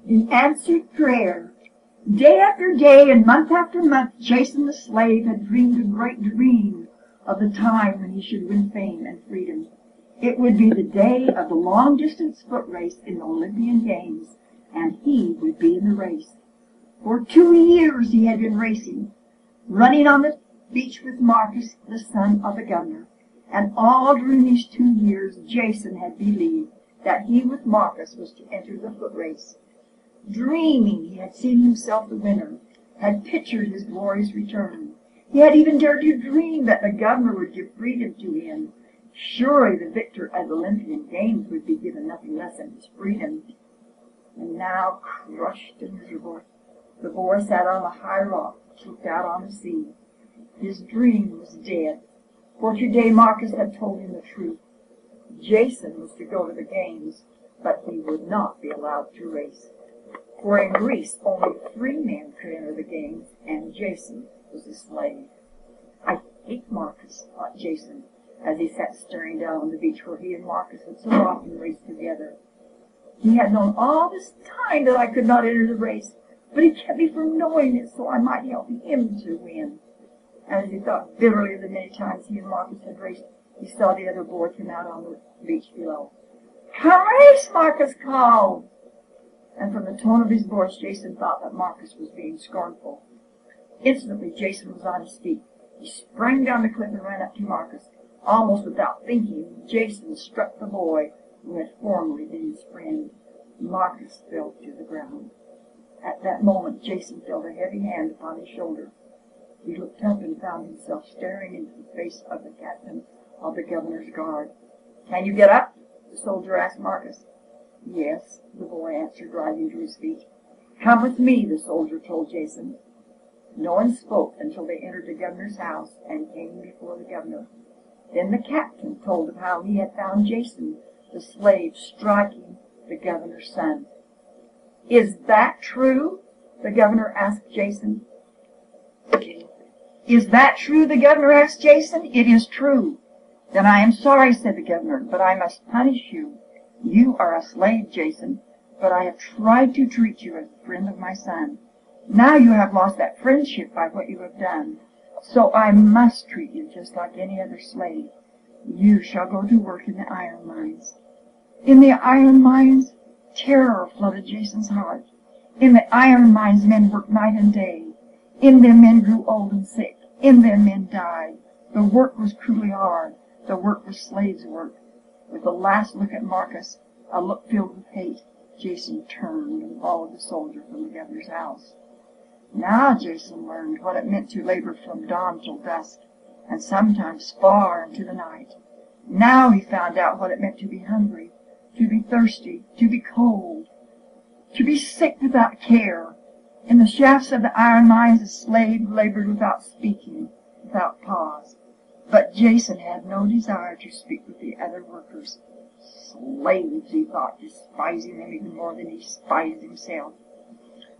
in answered prayer. Day after day and month after month, Jason the slave had dreamed a great dream of the time when he should win fame and freedom. It would be the day of the long-distance foot race in the Olympian Games, and he would be in the race. For 2 years he had been racing, running on the beach with Marcus, the son of the governor. And all during these 2 years, Jason had believed that he with Marcus was to enter the foot race. Dreaming he had seen himself the winner, had pictured his glorious return. He had even dared to dream that the governor would give freedom to him. Surely the victor at the Olympian Games would be given nothing less than his freedom. And now, crushed and miserable, the boy sat on a high rock, looked out on the sea. His dream was dead, for today Marcus had told him the truth. Jason was to go to the games, but he would not be allowed to race. For in Greece only 3 men could enter the games, and Jason was a slave. I hate Marcus, thought Jason, as he sat staring down on the beach where he and Marcus had so often raced together. He had known all this time that I could not enter the race, but he kept me from knowing it so I might help him to win. And as he thought bitterly of the many times he and Marcus had raced, he saw the other boy come out on the beach below. "Come race!" Marcus called. And from the tone of his voice, Jason thought that Marcus was being scornful. Instantly, Jason was on his feet. He sprang down the cliff and ran up to Marcus. Almost without thinking, Jason struck the boy who had formerly been his friend. Marcus fell to the ground. At that moment, Jason felt a heavy hand upon his shoulder. He looked up and found himself staring into the face of the captain of the governor's guard. "Can you get up?" the soldier asked Marcus. "Yes," the boy answered, rising to his feet. "Come with me," the soldier told Jason. No one spoke until they entered the governor's house and came before the governor. Then the captain told of how he had found Jason, the slave, striking the governor's son. "Is that true?" the governor asked Jason. "Is that true?" the governor asked Jason. "It is true." "Then I am sorry," said the governor, "but I must punish you. You are a slave, Jason, but I have tried to treat you as a friend of my son. Now you have lost that friendship by what you have done, so I must treat you just like any other slave. You shall go to work in the iron mines." In the iron mines, terror flooded Jason's heart. In the iron mines, men worked night and day. In them, men grew old and sick. In them, men died. The work was cruelly hard. The work was slaves' work. With a last look at Marcus, a look filled with hate, Jason turned and followed the soldier from the governor's house. Now Jason learned what it meant to labor from dawn till dusk, and sometimes far into the night. Now he found out what it meant to be hungry, to be thirsty, to be cold, to be sick without care. In the shafts of the iron mines, a slave labored without speaking, without pause. But Jason had no desire to speak with the other workers. Slaves, he thought, despising them even more than he despised himself.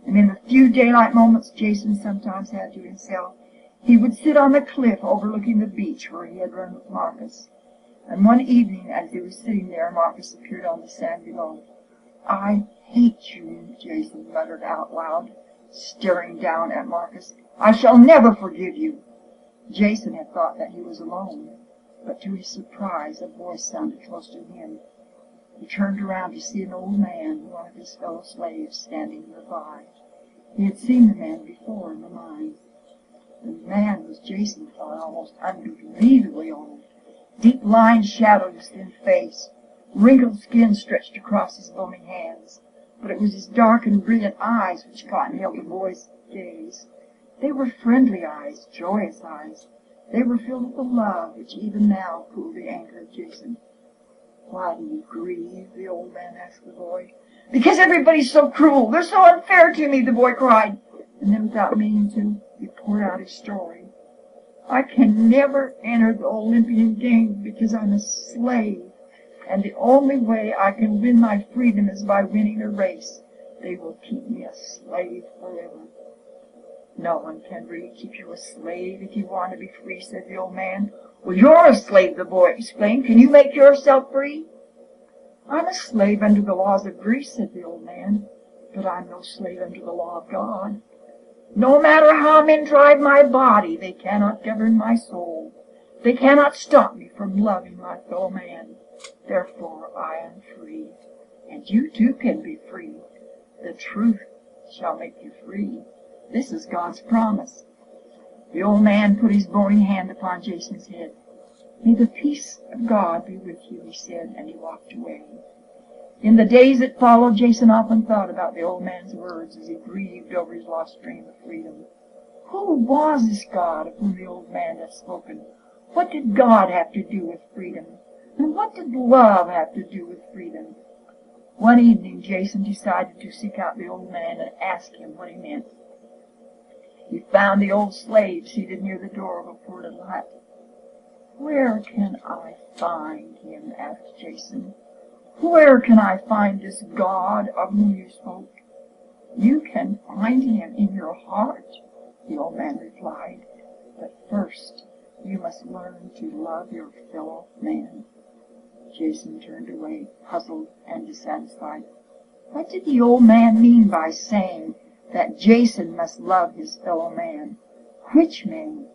And in the few daylight moments Jason sometimes had to himself, he would sit on the cliff overlooking the beach where he had run with Marcus. And one evening, as he was sitting there, Marcus appeared on the sand below. "I hate you," Jason muttered out loud, staring down at Marcus. "I shall never forgive you." Jason had thought that he was alone, but to his surprise a voice sounded close to him. He turned around to see an old man, one of his fellow slaves, standing nearby. He had seen the man before in the mines. The man was, Jason thought, almost unbelievably old. Deep lines shadowed his thin face. Wrinkled skin stretched across his bony hands. But it was his dark and brilliant eyes which caught and held the boy's gaze. They were friendly eyes, joyous eyes. They were filled with a love which even now cooled the anger of Jason. "Why do you grieve?" the old man asked the boy. "Because everybody's so cruel. They're so unfair to me," the boy cried. And then, without meaning to, he poured out his story. "I can never enter the Olympian Games because I'm a slave, and the only way I can win my freedom is by winning a race. They will keep me a slave forever." "No one can really keep you a slave if you want to be free," said the old man. "Well, you're a slave," the boy exclaimed. "Can you make yourself free?" "I'm a slave under the laws of Greece," said the old man, but I'm no slave under the law of God. No matter how men drive my body, they cannot govern my soul. They cannot stop me from loving my fellow man. Therefore I am free, and you too can be free. The truth shall make you free. This is God's promise. The old man put his bony hand upon Jason's head. May the peace of God be with you, he said, and he walked away. In the days that followed, Jason often thought about the old man's words as he grieved over his lost dream of freedom. Who was this God of whom the old man had spoken? What did God have to do with freedom? And what did love have to do with freedom? One evening, Jason decided to seek out the old man and ask him what he meant. He found the old slave seated near the door of a poor little hut. Where can I find him? Asked Jason. Where can I find this God of whom you spoke? You can find him in your heart, the old man replied. But first, you must learn to love your fellow man. Jason turned away, puzzled and dissatisfied. What did the old man mean by saying that Jason must love his fellow man? Which man?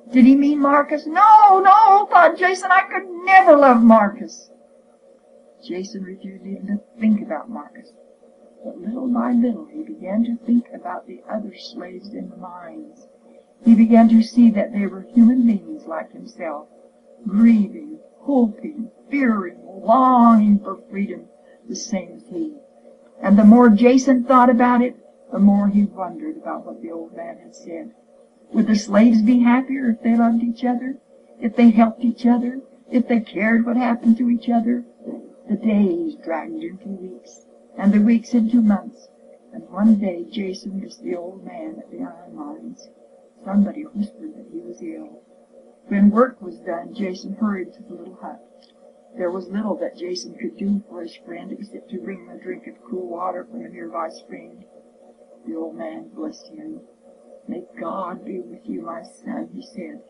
Did he mean Marcus? No, thought Jason, I could never love Marcus. Jason refused even to think about Marcus. But little by little he began to think about the other slaves in the mines. He began to see that they were human beings like himself, grieving, hoping, fearing, longing for freedom, the same as he. And the more Jason thought about it, the more he wondered about what the old man had said. Would the slaves be happier if they loved each other, if they helped each other, if they cared what happened to each other? The days dragged into weeks, and the weeks into months, and one day Jason missed the old man at the iron mines. Somebody whispered that he was ill. When work was done, Jason hurried to the little hut. There was little that Jason could do for his friend except to bring him a drink of cool water from a nearby spring. The old man blessed him. May God be with you, my son, he said.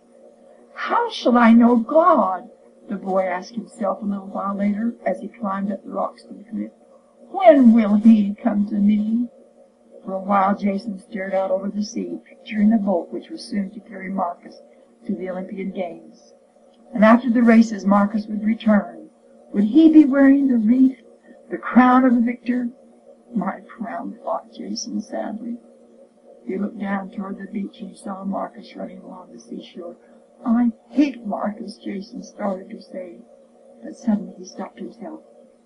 How shall I know God? The boy asked himself a little while later as he climbed up the rocks of the cliff. When will he come to me? For a while Jason stared out over the sea, picturing the boat which was soon to carry Marcus to the Olympian Games. And after the races, Marcus would return. Would he be wearing the wreath, the crown of the victor? My crown, thought Jason sadly. He looked down toward the beach and saw Marcus running along the seashore. I hate Marcus, Jason started to say, but suddenly he stopped himself.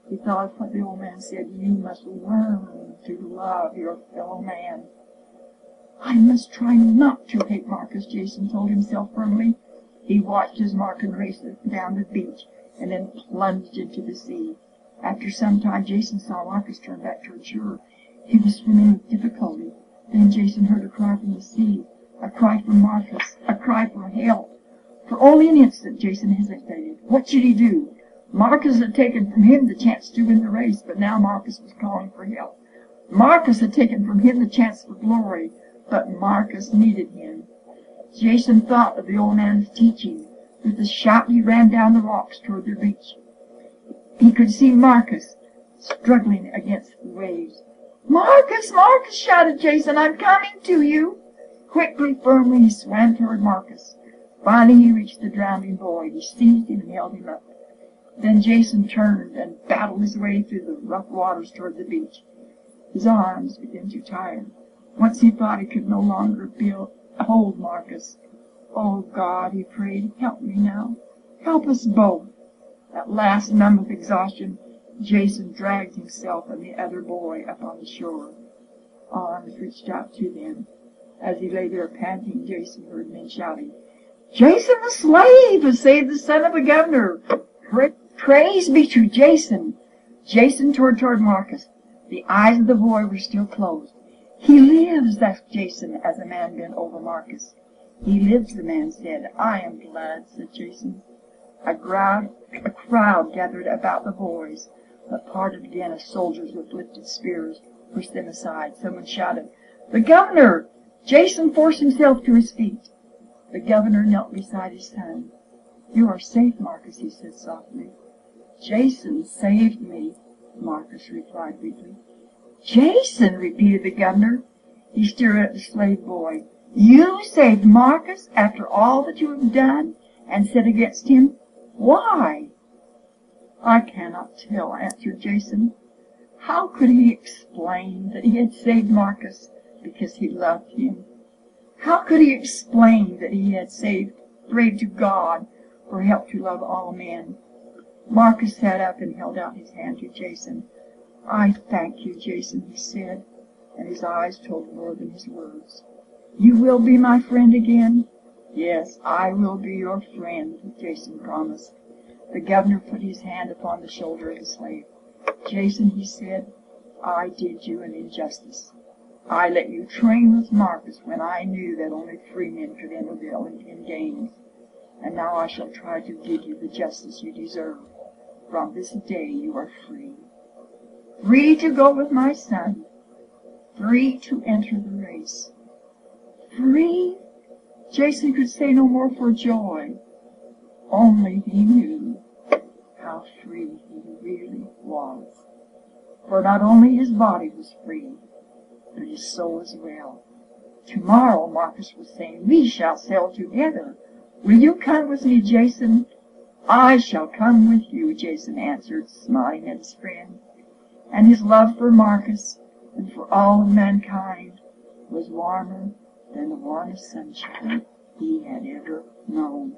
He thought of what the old man said, you must learn to love your fellow man. I must try not to hate Marcus, Jason told himself firmly. He watched as Marcus raced down the beach and then plunged into the sea. After some time, Jason saw Marcus turn back toward shore. He was swimming with difficulty. Then Jason heard a cry from the sea, a cry from Marcus, a cry for help. For only an instant, Jason hesitated. What should he do? Marcus had taken from him the chance to win the race, but now Marcus was calling for help. Marcus had taken from him the chance for glory, but Marcus needed him. Jason thought of the old man's teaching. With a shout, he ran down the rocks toward the beach. He could see Marcus struggling against the waves. Marcus, Marcus, shouted Jason, I'm coming to you. Quickly, firmly, he swam toward Marcus. Finally, he reached the drowning boy. He seized him and held him up. Then Jason turned and battled his way through the rough waters toward the beach. His arms began to tire. Once he thought he could no longer hold Marcus. Oh, God, he prayed, help me now. Help us both. At last, numb with exhaustion, Jason dragged himself and the other boy up on the shore. Arms reached out to them. As he lay there panting, Jason heard men shouting, Jason the slave has saved the son of the governor. Praise be to Jason. Jason toward Marcus. The eyes of the boy were still closed. He lives, asked Jason as the man bent over Marcus. He lives, the man said. I am glad, said Jason. A crowd gathered about the boys, but parted again as soldiers with lifted spears pushed them aside. Someone shouted, The governor! Jason forced himself to his feet. The governor knelt beside his son. You are safe, Marcus, he said softly. Jason saved me, Marcus replied weakly. Jason, repeated the governor. He stared at the slave boy. You saved Marcus after all that you have done and said against him? Why? I cannot tell, answered Jason. How could he explain that he had saved Marcus because he loved him? How could he explain that he had prayed to God for help to love all men? Marcus sat up and held out his hand to Jason. I thank you, Jason, he said, and his eyes told more than his words. You will be my friend again? Yes, I will be your friend, Jason promised. The governor put his hand upon the shoulder of the slave. Jason, he said, I did you an injustice. I let you train with Marcus when I knew that only free men could enter the Olympian Games. And now I shall try to give you the justice you deserve. From this day you are free. Free to go with my son. Free to enter the race. Free? Jason could say no more for joy. Only he knew how free he really was. For not only his body was free, but his soul as well. Tomorrow, Marcus was saying, we shall sail together. Will you come with me, Jason? I shall come with you, Jason answered, smiling at his friend. And his love for Marcus and for all of mankind was warmer than the warmest sunshine he had ever known.